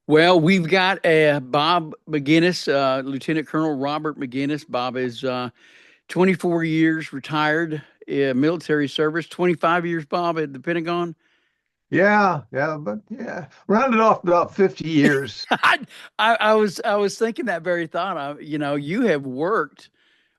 Well, we've got Bob McGinnis, Lieutenant Colonel Robert McGinnis. Bob is 24 years retired, military service, 25 years, Bob, at the Pentagon. But rounded off about 50 years. I, I was thinking that very thought. You have worked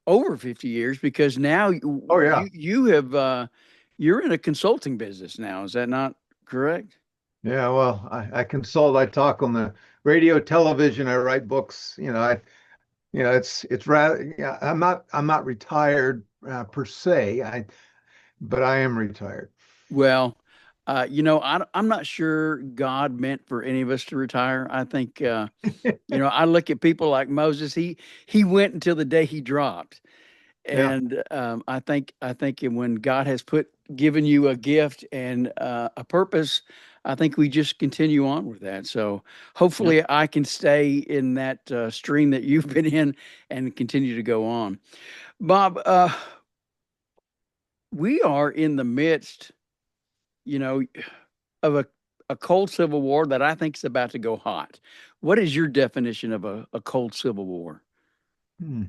over 50 years because now Oh yeah. you have you're in a consulting business now. Is that not correct? Yeah, well, I consult, I talk on the radio, television, I write books, it's rather, yeah, I'm not retired per se, but I am retired. Well, I'm not sure God meant for any of us to retire. I think, I look at people like Moses. He went until the day he dropped, Yeah. and I think when God has given you a gift and a purpose, I think we just continue on with that. So Yeah. hopefully, I can stay in that stream that you've been in and continue to go on. Bob, we are in the midst, you know, of a cold civil war that I think is about to go hot. What is your definition of a cold civil war? Hmm.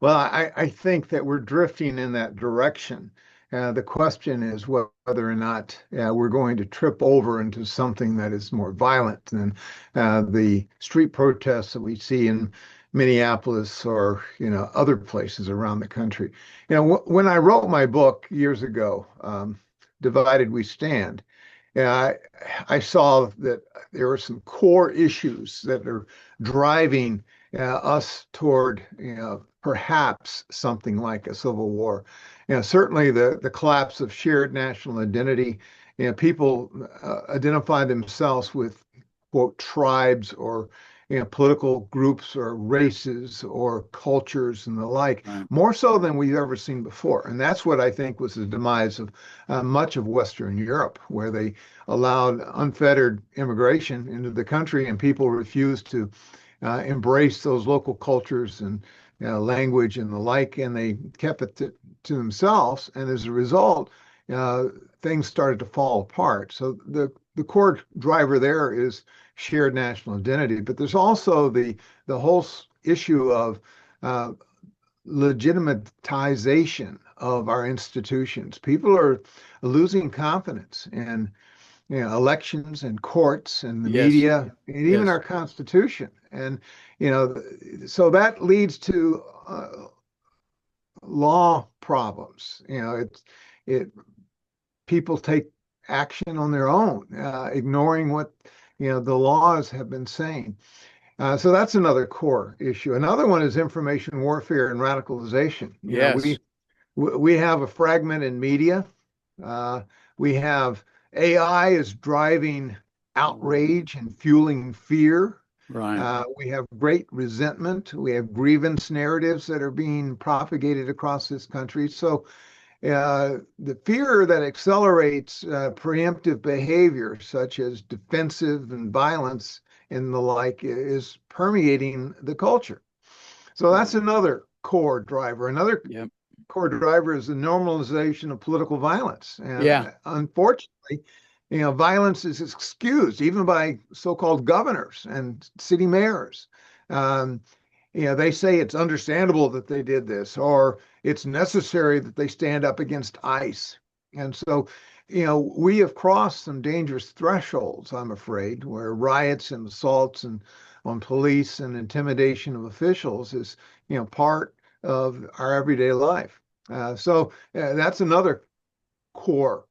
Well, I think that we're drifting in that direction. The question is whether or not we're going to trip over into something that is more violent than the street protests that we see in Minneapolis or other places around the country. When I wrote my book years ago, Divided We Stand, I saw that there were some core issues that are driving us toward, perhaps something like a civil war. Certainly the collapse of shared national identity. People identify themselves with quote tribes or political groups or races or cultures and the like, Right. more so than we've ever seen before. And that's what I think was the demise of much of Western Europe, where they allowed unfettered immigration into the country and people refused to embrace those local cultures and language and the like, and they kept it to themselves. And as a result, uh, things started to fall apart. So the core driver there is shared national identity, but there's also the whole issue of uh, legitimatization of our institutions. People are losing confidence in elections and courts and the Yes. media and even Yes. our Constitution. And, you know, so that leads to law problems. It people take action on their own, ignoring what, the laws have been saying. So that's another core issue. Another one is information warfare and radicalization. Yes. We have a fragmented media. Uh, we have AI is driving outrage and fueling fear. Right. We have great resentment. We have grievance narratives that are being propagated across this country. So the fear that accelerates preemptive behavior, such as defensive and violence and the like, is permeating the culture. So that's Right. another core driver. Another Yep. core driver is the normalization of political violence. Yeah. And unfortunately, violence is excused even by so-called governors and city mayors. Um, they say it's understandable that they did this, or it's necessary that they stand up against ICE. And so, we have crossed some dangerous thresholds, I'm afraid, where riots and assaults and on police and intimidation of officials is, part of our everyday life. That's another core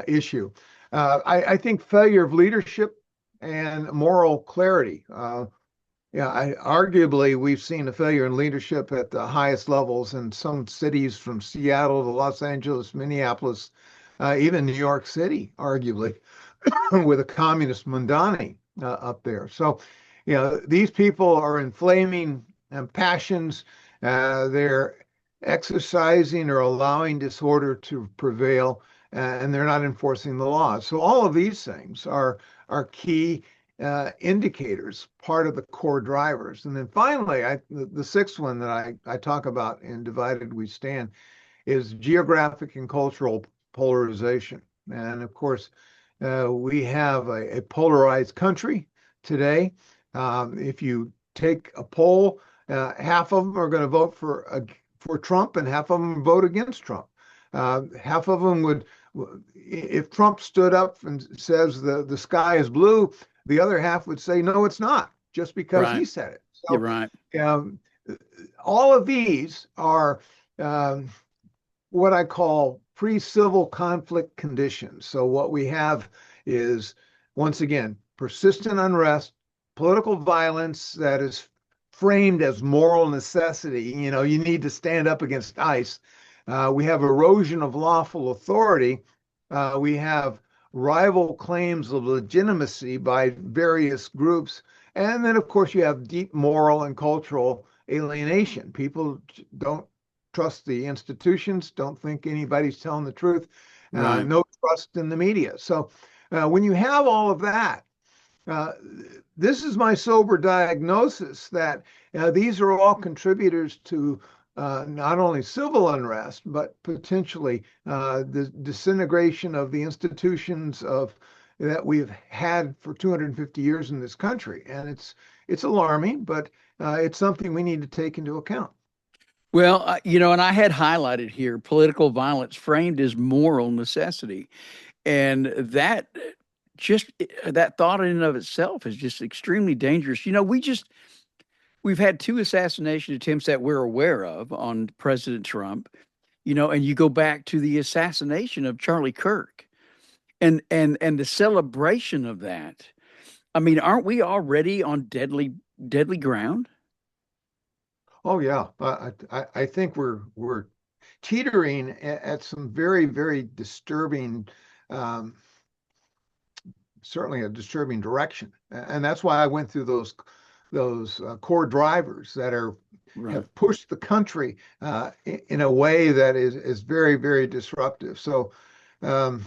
issue. I think failure of leadership and moral clarity. Arguably, we've seen a failure in leadership at the highest levels in some cities from Seattle to Los Angeles, Minneapolis, even New York City, arguably, with a communist Mondani up there. So, these people are inflaming passions. They're exercising or allowing disorder to prevail, and they're not enforcing the law. So, all of these things are key indicators, part of the core drivers. And then finally, the sixth one that I talk about in Divided We Stand is geographic and cultural polarization. And of course, we have a polarized country today. If you take a poll, half of them are going to vote for Trump, and half of them vote against Trump. Half of them would, if Trump stood up and says the sky is blue, the other half would say no, it's not, just because Right. he said it. You're So right. um, all of these are um, what I call pre-civil conflict conditions. So what we have is, once again, persistent unrest, political violence that is framed as moral necessity. You know, you need to stand up against ICE. We have erosion of lawful authority. We have rival claims of legitimacy by various groups. And then, of course, you have deep moral and cultural alienation. People don't trust the institutions, don't think anybody's telling the truth, Right. no trust in the media. So when you have all of that, uh, this is my sober diagnosis that these are all contributors to not only civil unrest, but potentially the disintegration of the institutions of that we've had for 250 years in this country. And it's alarming, but it's something we need to take into account. Well, and I had highlighted here political violence framed as moral necessity. And that just that thought in and of itself is just extremely dangerous. We've had two assassination attempts that we're aware of on President Trump, and you go back to the assassination of Charlie Kirk and the celebration of that. I mean, aren't we already on deadly ground? Oh yeah, I think we're teetering at some very, very disturbing, um, certainly a disturbing direction, and that's why I went through those core drivers that are Right. have pushed the country in a way that is very, very disruptive. So, um,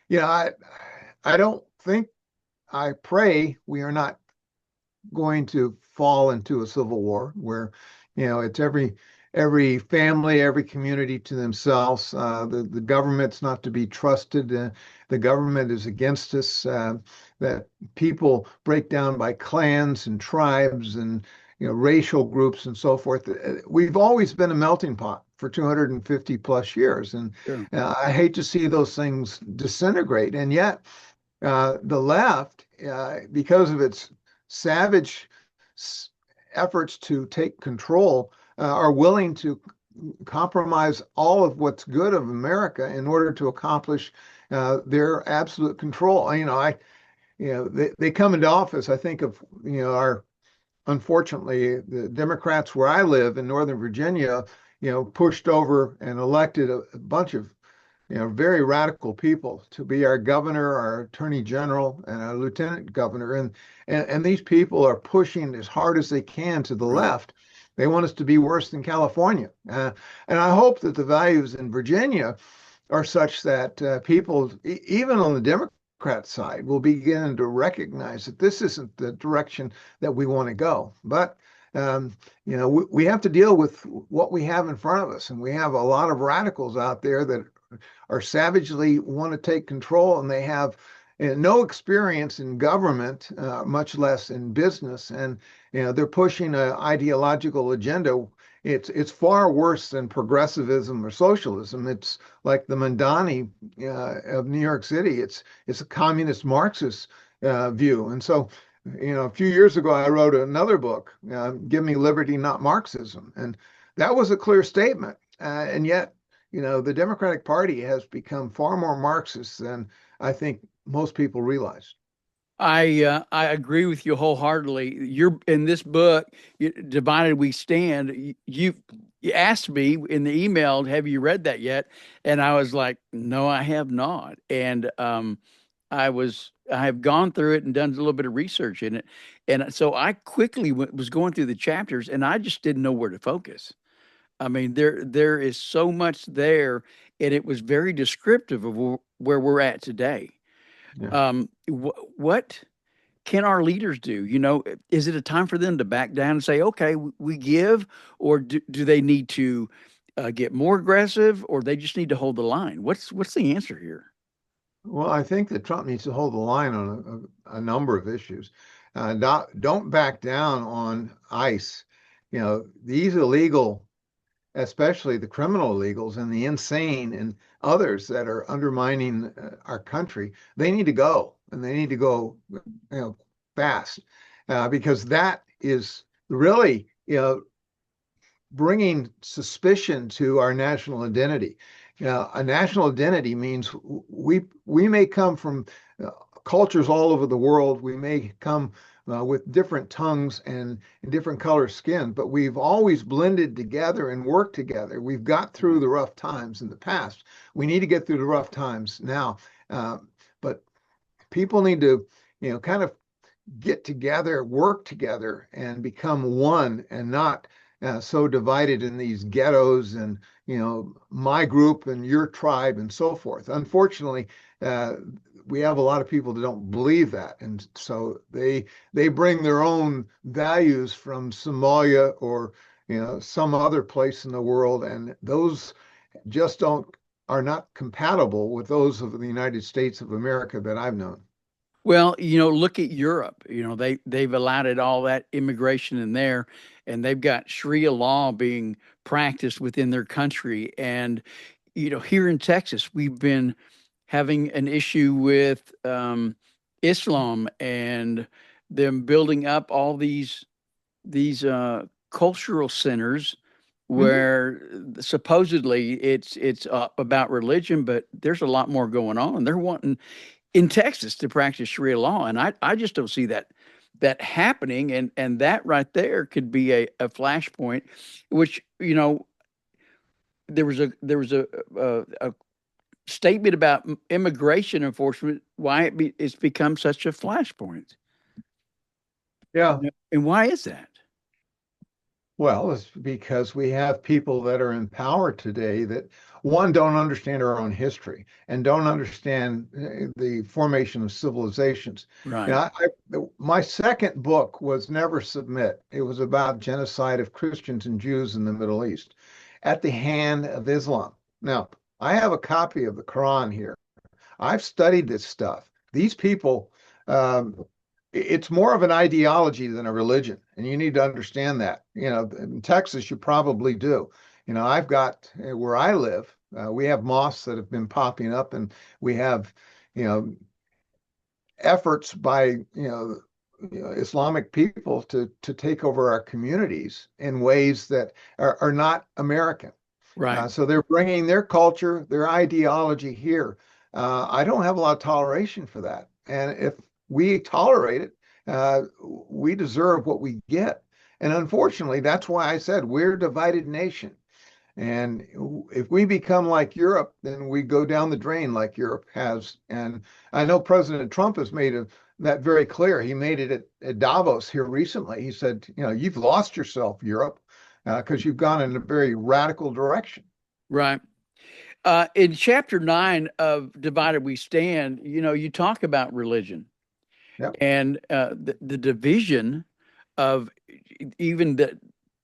yeah, I don't think I pray we are not going to fall into a civil war where, it's every family, every community to themselves. The government's not to be trusted. The government is against us. That people break down by clans and tribes and racial groups and so forth. We've always been a melting pot for 250 plus years, and Sure. I hate to see those things disintegrate. And yet, the left, because of its savage efforts to take control, are willing to compromise all of what's good of America in order to accomplish their absolute control. They come into office. I think of our unfortunately the Democrats where I live in Northern Virginia, pushed over and elected a bunch of very radical people to be our governor, our attorney general, and our lieutenant governor. And these people are pushing as hard as they can to the Right. left. They want us to be worse than California. And I hope that the values in Virginia are such that people, even on the Democrat side, will begin to recognize that this isn't the direction that we want to go. But we have to deal with what we have in front of us, and we have a lot of radicals out there that are savagely want to take control, and they have no experience in government, much less in business, and they're pushing an ideological agenda. It's far worse than progressivism or socialism. It's like the Mandani of New York City. It's a communist Marxist view, and so. A few years ago, I wrote another book, Give Me Liberty, Not Marxism. And that was a clear statement. And yet, the Democratic Party has become far more Marxist than I think most people realize. I agree with you wholeheartedly. You're in this book, Divided We Stand. You asked me in the email, have you read that yet? And I was like, no, I have not. And I have gone through it and done a little bit of research in it, and so I quickly was going through the chapters, and I just didn't know where to focus. I mean, there is so much there, and it was very descriptive of where we're at today. Yeah. What can our leaders do? Is it a time for them to back down and say, okay, we give, or do they need to get more aggressive, or they just need to hold the line? What's the answer here? Well, I think that Trump needs to hold the line on a number of issues. Don't back down on ICE. These illegal, especially the criminal illegals and the insane and others that are undermining our country, they need to go, and they need to go, fast, because that is really, bringing suspicion to our national identity. A national identity means we may come from cultures all over the world. We may come with different tongues and different color skin, but we've always blended together and worked together. We've got through the rough times in the past. We need to get through the rough times now. But people need to, kind of get together, work together, and become one, and not so divided in these ghettos and, my group and your tribe and so forth. Unfortunately, we have a lot of people that don't believe that, and so they bring their own values from Somalia or some other place in the world, and those just are not compatible with those of the United States of America that I've known. Well, look at Europe. They've allowed all that immigration in there, and they've got Sharia law being practiced within their country. And here in Texas, we've been having an issue with Islam and them building up all these cultural centers Mhm. where supposedly it's up about religion, but there's a lot more going on. They're wanting in Texas to practice Sharia law, and I just don't see that happening, and that right there could be a flashpoint, which there was a statement about immigration enforcement, why it's become such a flashpoint. Yeah. And why is that? Well, it's because we have people that are in power today that, one, don't understand our own history and don't understand the formation of civilizations. Right. My second book was Never Submit. It was about genocide of Christians and Jews in the Middle East at the hand of Islam. Now, I have a copy of the Quran here. I've studied this stuff. These people, it's more of an ideology than a religion, and you need to understand that. In Texas, you probably do. I've got where I live, we have mosques that have been popping up, and we have, you know, efforts by, Islamic people to take over our communities in ways that are not American. Right. So they're bringing their culture, their ideology here. I don't have a lot of toleration for that. And if we tolerate it, we deserve what we get. And unfortunately, that's why I said we're a divided nation. And if we become like Europe, then we go down the drain like Europe has. And I know President Trump has made that very clear. He made it at Davos here recently. He said, you've lost yourself, Europe, because you've gone in a very radical direction. Right. In chapter 9 of Divided We Stand, you talk about religion Yep. and the division of even the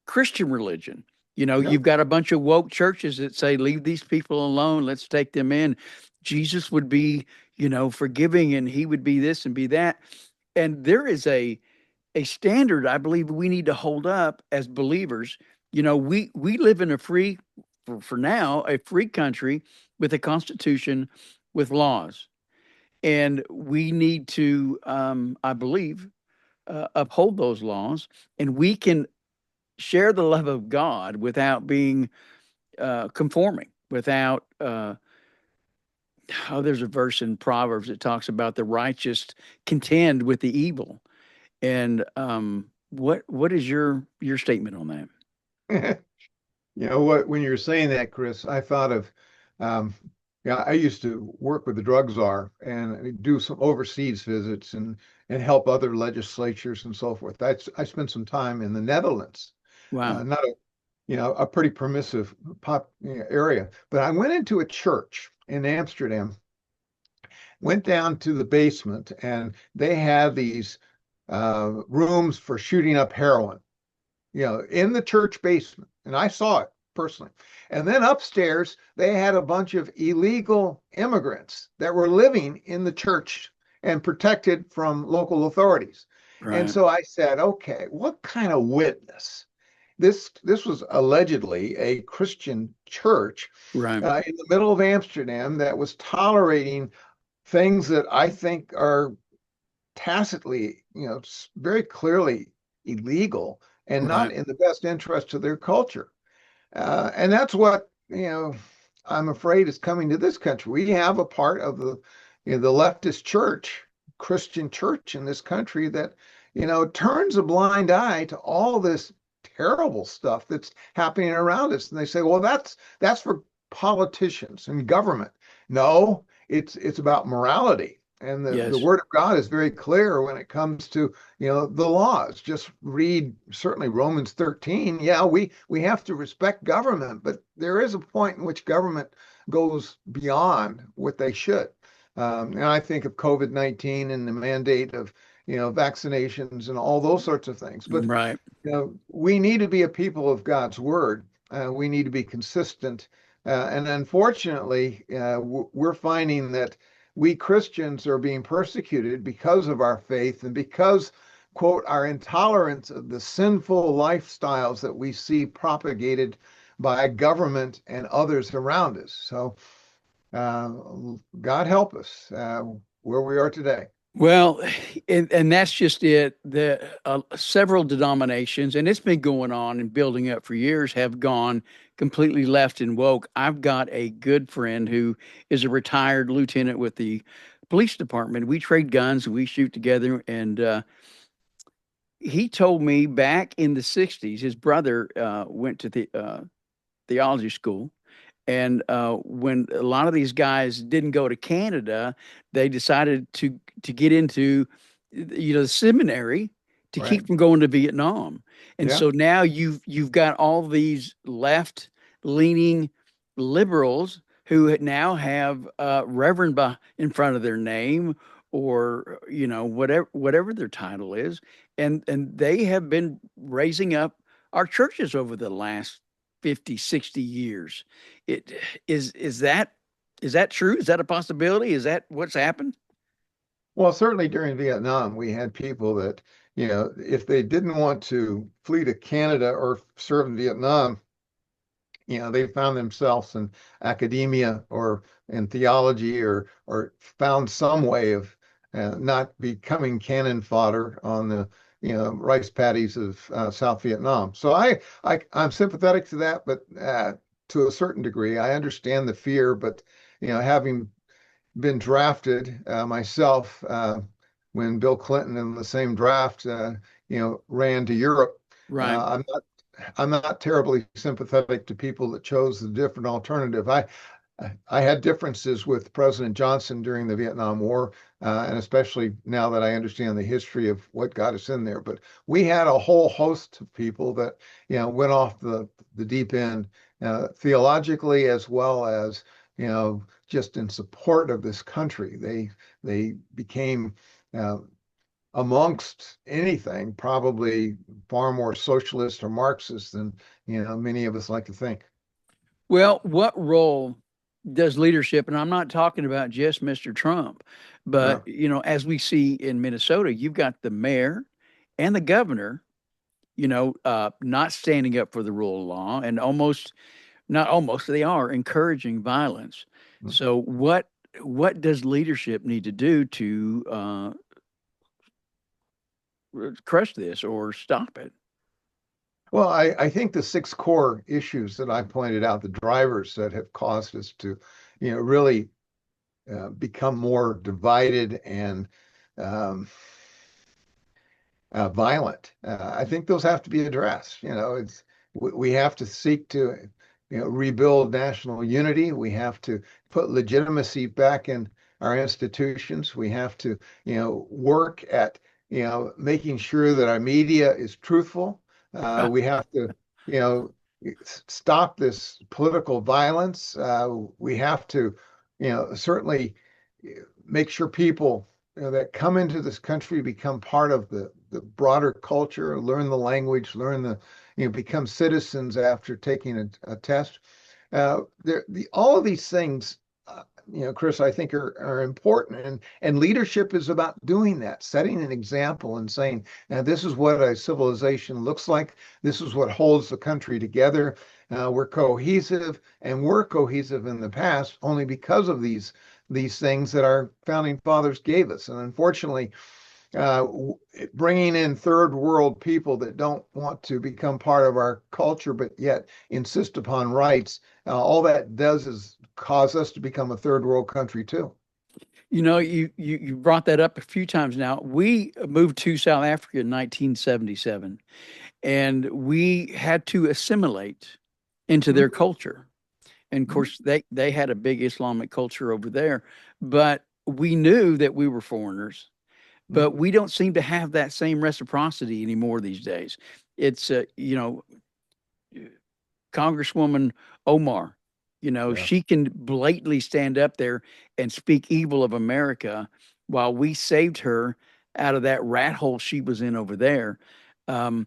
Christian religion. Yep. You've got a bunch of woke churches that say, leave these people alone. Let's take them in. Jesus would be, forgiving, and he would be this and be that. And there is a standard I believe we need to hold up as believers. We live in a free, for now, a free country with a constitution with laws. And we need to, I believe, uphold those laws. And we can share the love of God without being conforming, without, there's a verse in Proverbs that talks about the righteous contend with the evil. And what is your statement on that? You know what, when you're saying that, Chris, I thought of, um, yeah, I used to work with the drug czar and do some overseas visits and help other legislatures and so forth. I spent some time in the Netherlands, Wow. not a pretty permissive area, but I went into a church in Amsterdam, went down to the basement, and they had these rooms for shooting up heroin, in the church basement. And I saw it personally. And then upstairs, they had a bunch of illegal immigrants that were living in the church and protected from local authorities. And Right. so I said, okay, what kind of witness? This was allegedly a Christian church Right. in the middle of Amsterdam that was tolerating things that I think are tacitly, very clearly illegal and not Right. in the best interest of their culture. And that's what, I'm afraid is coming to this country. We have a part of the leftist church, Christian church in this country that, turns a blind eye to all this terrible stuff that's happening around us. And they say, well, that's for politicians and government. No, it's about morality. And the Yes. word of God is very clear when it comes to, the laws. Just read certainly Romans 13. Yeah, we have to respect government, but there is a point in which government goes beyond what they should. And I think of COVID-19 and the mandate of, vaccinations and all those sorts of things. But, Right. we need to be a people of God's word. We need to be consistent. And unfortunately, we're finding that we Christians are being persecuted because of our faith and because, quote, our intolerance of the sinful lifestyles that we see propagated by government and others around us. So, uh, God help us where we are today. Well, and that's just it. The several denominations, and it's been going on and building up for years, have gone completely left and woke. I've got a good friend who is a retired lieutenant with the police department. We trade guns, we shoot together, and he told me back in the '60s, his brother went to the theology school. And when a lot of these guys didn't go to Canada, they decided to get into, the seminary to Right. keep from going to Vietnam. And Yeah. so now you've got all these left leaning liberals who now have Reverend in front of their name, or whatever their title is, and they have been raising up our churches over the last 50, 60 years. It is that true? Is that a possibility? Is that what's happened? Well, certainly during Vietnam, we had people that, if they didn't want to flee to Canada or serve in Vietnam, they found themselves in academia or in theology or found some way of not becoming cannon fodder on the rice paddies of South Vietnam. So I'm sympathetic to that, but to a certain degree, I understand the fear. But having been drafted myself when Bill Clinton in the same draft, ran to Europe. Right. I'm not terribly sympathetic to people that chose the different alternative. I had differences with President Johnson during the Vietnam War, and especially now that I understand the history of what got us in there. But we had a whole host of people that went off the deep end theologically, as well as just in support of this country. They became amongst anything, probably far more socialist or Marxist than many of us like to think. Well, what role does leadership, and I'm not talking about just Mr. Trump, but Sure. as we see in Minnesota, you've got the mayor and the governor, not standing up for the rule of law, and not almost, they are encouraging violence. So what does leadership need to do to crush this or stop it? Well, I think the six core issues that I pointed out, the drivers that have caused us to, really become more divided and um, violent. I think those have to be addressed. We have to seek to, rebuild national unity. We have to put legitimacy back in our institutions. We have to, work at, making sure that our media is truthful. We have to, you know, stop this political violence. We have to, certainly make sure people that come into this country become part of the broader culture, learn the language, learn become citizens after taking a test. All of these things Chris, I think are important. And leadership is about doing that, setting an example and saying, now this is what a civilization looks like. This is what holds the country together. We're cohesive, and we're cohesive in the past only because of these things that our founding fathers gave us. And unfortunately, uh, bringing in third world people that don't want to become part of our culture, but yet insist upon rights, all that does is cause us to become a third world country too. You know, you brought that up a few times now. We moved to South Africa in 1977, and we had to assimilate into their Mhm. culture. And of Mhm. course, they had a big Islamic culture over there, but we knew that we were foreigners. But Mhm. we don't seem to have that same reciprocity anymore these days. It's Congresswoman Omar, Yeah. she can blatantly stand up there and speak evil of America while we saved her out of that rat hole she was in over there. Um,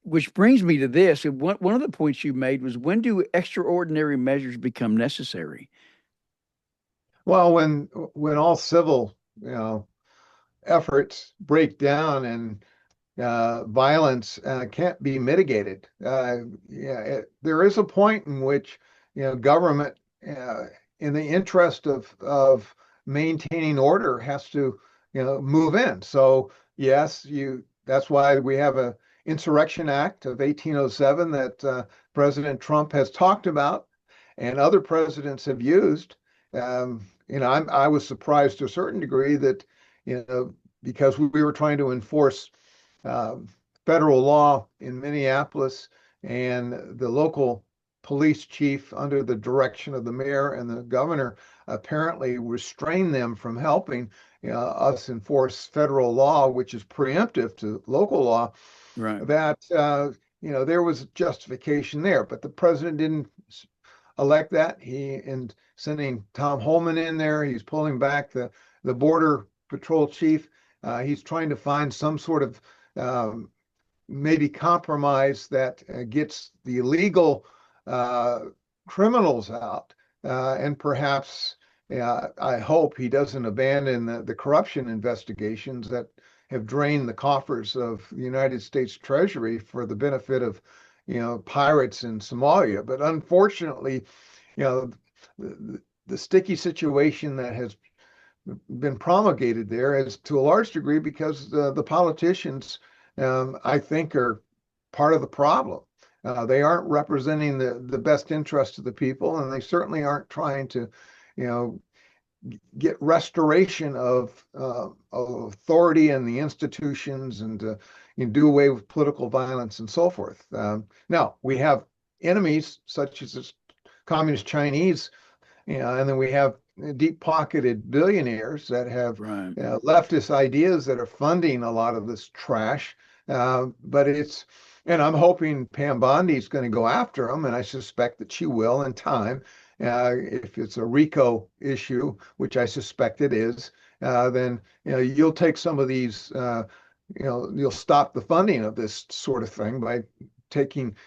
which brings me to this. One of the points you made was, when do extraordinary measures become necessary? Well, when all civil, efforts break down and violence can't be mitigated. There is a point in which government, uh, in the interest of maintaining order, has to move in. So yes, you. That's why we have a Insurrection Act of 1807 that President Trump has talked about, and other presidents have used. I was surprised to a certain degree that because we were trying to enforce uh, federal law in Minneapolis, and the local police chief, under the direction of the mayor and the governor, apparently restrained them from helping us enforce federal law, which is preemptive to local law. Right. That there was justification there, but the president didn't elect that. He and sending Tom Holman in there, he's pulling back the border patrol chief. He's trying to find some sort of um, maybe compromise that gets the illegal uh, criminals out, and perhaps I hope he doesn't abandon the corruption investigations that have drained the coffers of the United States Treasury for the benefit of pirates in Somalia. But unfortunately, you know the sticky situation that has been promulgated there is to a large degree because the politicians, I think, are part of the problem. They aren't representing the best interest of the people, and they certainly aren't trying to, you know, get restoration of authority and the institutions, and do away with political violence and so forth. Now we have enemies such as the communist Chinese, and then we have deep-pocketed billionaires that have Right. leftist ideas that are funding a lot of this trash. But and I'm hoping Pam Bondi is going to go after them, and I suspect that she will in time. If it's a RICO issue, which I suspect it is, then you'll take some of these. You'll stop the funding of this sort of thing by taking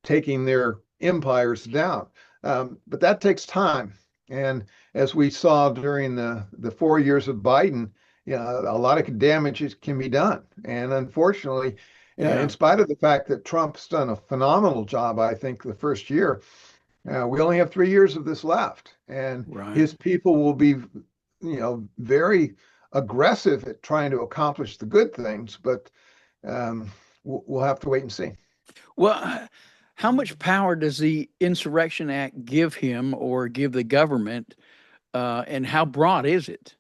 taking their empires down. But that takes time. And as we saw during the 4 years of Biden, a lot of damage can be done. And unfortunately, in Yeah. spite of the fact that Trump's done a phenomenal job, I think, the first year, we only have 3 years of this left. And Right. his people will be, very aggressive at trying to accomplish the good things, but we'll have to wait and see. Well, how much power does the Insurrection Act give him or give the government, and how broad is it?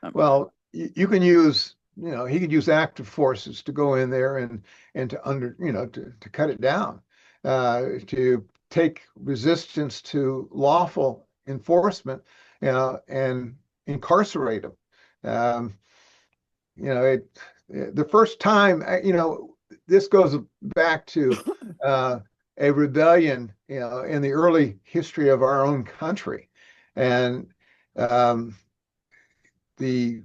Um, Well, you can use, he could use active forces to go in there and to cut it down, to take resistance to lawful enforcement, and incarcerate them. Um, the first time, this goes back to a rebellion, in the early history of our own country, and um, the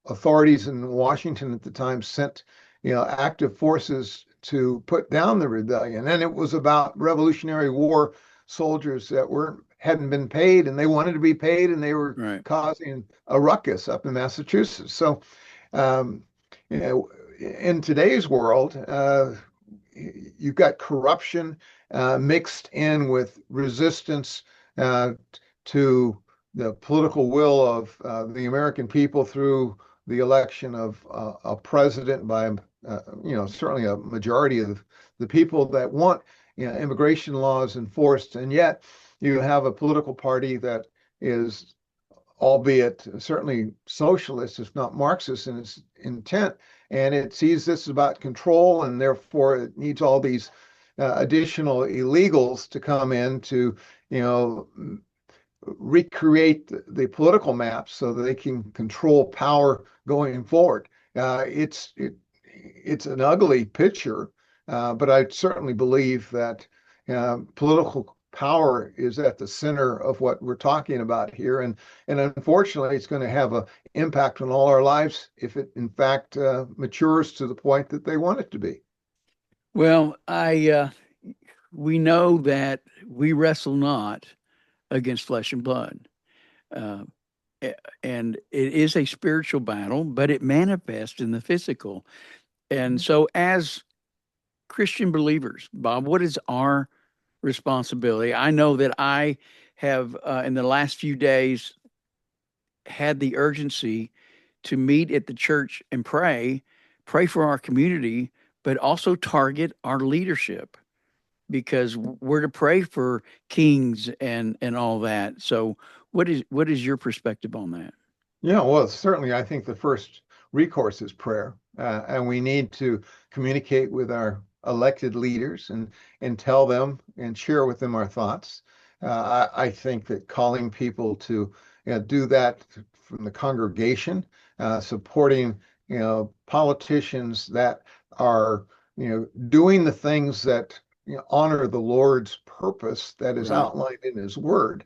authorities in Washington at the time sent, active forces to put down the rebellion. And it was about Revolutionary War soldiers that weren't hadn't been paid, and they wanted to be paid, and they were Right. causing a ruckus up in Massachusetts. So, um, you know, in today's world, you've got corruption mixed in with resistance uh, to the political will of the American people through the election of a president by, certainly a majority of the people that want, immigration laws enforced, and yet you have a political party that is, albeit certainly socialist, if not Marxist in its intent, and it sees this about control, and therefore it needs all these additional illegals to come in to, you know, recreate the political map so that they can control power going forward. It's an ugly picture, but I certainly believe that political power is at the center of what we're talking about here, and unfortunately, it's going to have an impact on all our lives if it in fact matures to the point that they want it to be. Well, we know that we wrestle not against flesh and blood. Uh, and it is a spiritual battle, but it manifests in the physical. And so, as Christian believers, Bob, what is our responsibility? I know that I have, in the last few days, had the urgency to meet at the church and pray for our community, but also target our leadership because we're to pray for kings and all that. So, what is your perspective on that? Yeah, well, certainly, I think the first recourse is prayer, and we need to communicate with our elected leaders and tell them and share with them our thoughts. I think that calling people to do that from the congregation, supporting politicians that are doing the things that honor the Lord's purpose that is Right, outlined in His Word,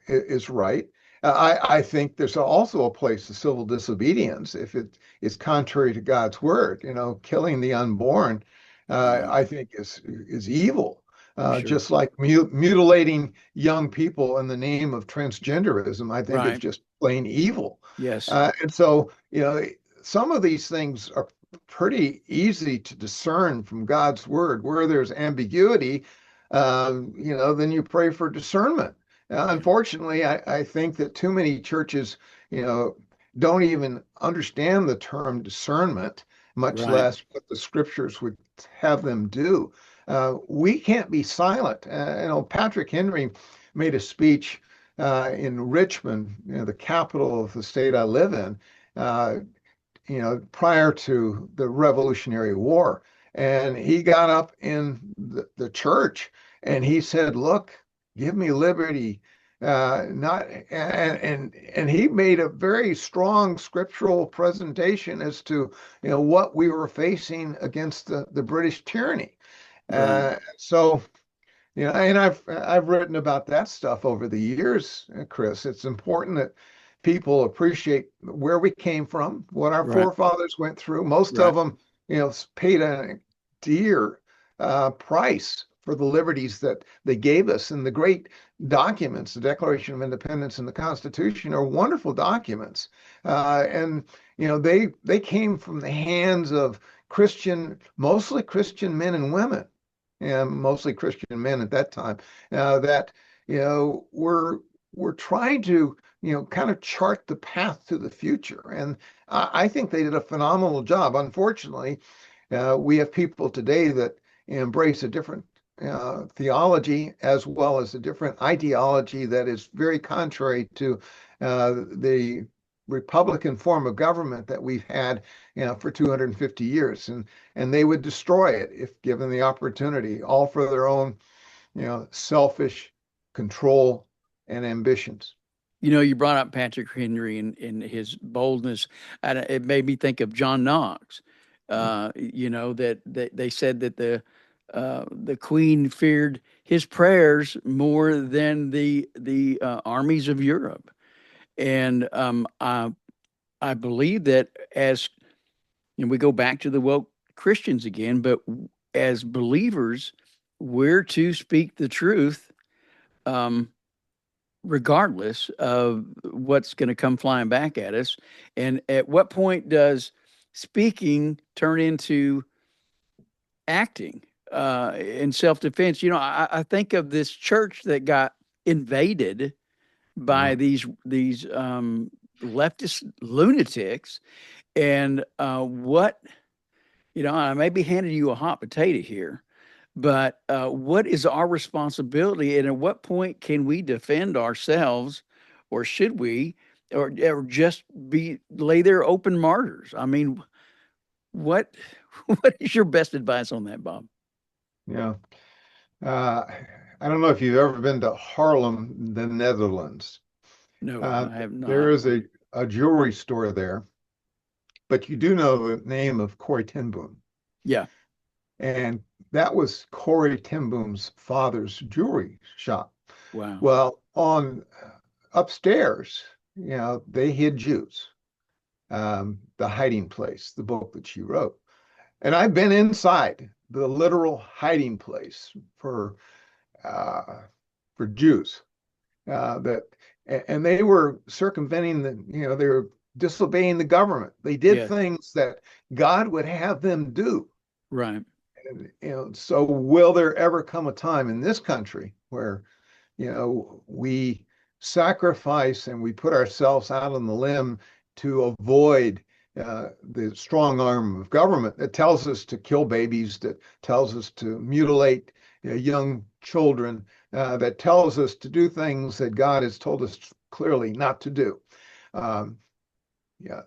is right. I think there's also a place to civil disobedience if it is contrary to God's word. Killing the unborn, right, I think is evil. for sure. Just like mutilating young people in the name of transgenderism, I think is Right. just plain evil. Yes. And so, some of these things are pretty easy to discern from God's word. Where there's ambiguity, then you pray for discernment. Yeah. Unfortunately, I think that too many churches, don't even understand the term discernment, much Right. less what the scriptures would have them do. We can't be silent. Patrick Henry made a speech in Richmond, the capital of the state I live in, uh, prior to the Revolutionary War. And he got up in the church and he said, "Look, give me liberty." Not and he made a very strong scriptural presentation as to what we were facing against the British tyranny. Right. So and I've written about that stuff over the years, Chris. It's important that people appreciate where we came from, what our Right. forefathers went through. Most of Right. them, paid a dear price for the liberties that they gave us. And the great documents, the Declaration of Independence and the Constitution, are wonderful documents. And they came from the hands of mostly Christian men and women, and mostly Christian men at that time, that were trying to kind of chart the path to the future. And I think they did a phenomenal job. Unfortunately, we have people today that embrace a different theology as well as a different ideology that is very contrary to the Republican form of government that we've had, for 250 years, and they would destroy it if given the opportunity, all for their own, selfish control and ambitions. You brought up Patrick Henry and his boldness, and it made me think of John Knox. That they said that the Queen feared his prayers more than the armies of Europe, and I believe that as and we go back to the woke Christians again, but as believers, we're to speak the truth. Um, regardless of what's going to come flying back at us. And at what point does speaking turn into acting in self-defense? I think of this church that got invaded by these leftist lunatics, and I may be handing you a hot potato here, but what is our responsibility, and at what point can we defend ourselves, or should we, or just be lay there open martyrs? I mean, what what is your best advice on that, Bob? Yeah. Uh, I don't know if you've ever been to Haarlem, the Netherlands. No, I have There not. is a jewelry store there, but you do know the name of Corrie ten Boom. Yeah. And that was Corrie ten Boom's father's jewelry shop. Wow. Well, on upstairs, they hid Jews, The Hiding Place, the book that she wrote. And I've been inside the literal hiding place for Jews and they were circumventing they were disobeying the government. They did Yeah. things that God would have them do. Right. And so will there ever come a time in this country where we sacrifice and we put ourselves out on the limb to avoid the strong arm of government that tells us to kill babies, that tells us to mutilate young children, that tells us to do things that God has told us clearly not to do? Yeah,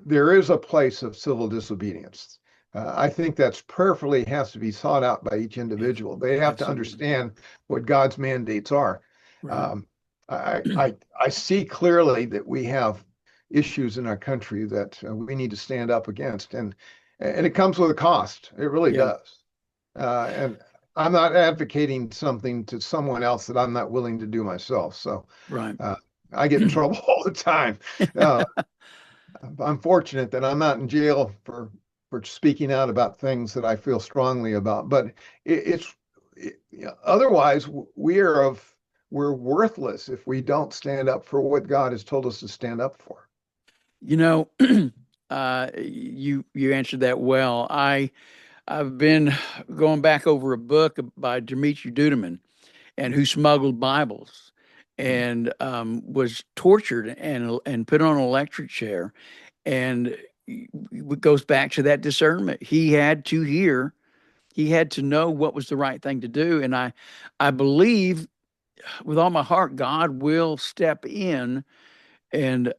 there is a place of civil disobedience. I think that's prayerfully has to be sought out by each individual. They have to understand what God's mandates are. Right. I see clearly that we have issues in our country that we need to stand up against, and it comes with a cost. It really does. And I'm not advocating something to someone else that I'm not willing to do myself. So Right. I get in trouble all the time. I'm fortunate that I'm not in jail for speaking out about things that I feel strongly about. But otherwise we're worthless if we don't stand up for what God has told us to stand up for. You answered that well. I've been going back over a book by Dimitri Duduman, and who smuggled Bibles and was tortured and put on an electric chair. And it goes back to that discernment. He had to hear, he had to know what was the right thing to do. And I believe with all my heart, God will step in and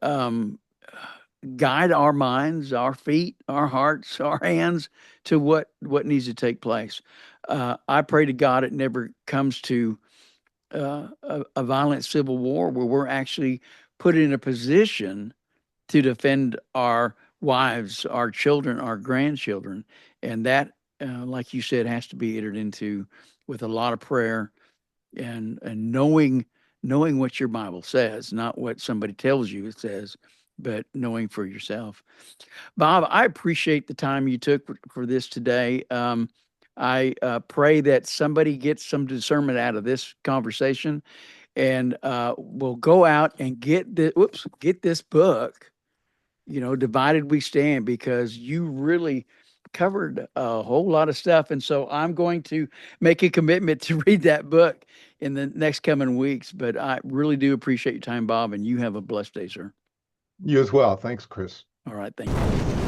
guide our minds, our feet, our hearts, our hands to what needs to take place. I pray to God it never comes to a violent civil war where we're actually put in a position to defend our wives, our children, our grandchildren. And that, like you said, has to be entered into with a lot of prayer and knowing what your Bible says, not what somebody tells you it says, but knowing for yourself. Bob, I appreciate the time you took for this today. I pray that somebody gets some discernment out of this conversation, and will go out and get this book, Divided We Stand, because you really covered a whole lot of stuff. And so I'm going to make a commitment to read that book in the next coming weeks. But I really do appreciate your time, Bob, and you have a blessed day, sir. You as well. Thanks, Chris. All right. Thank you.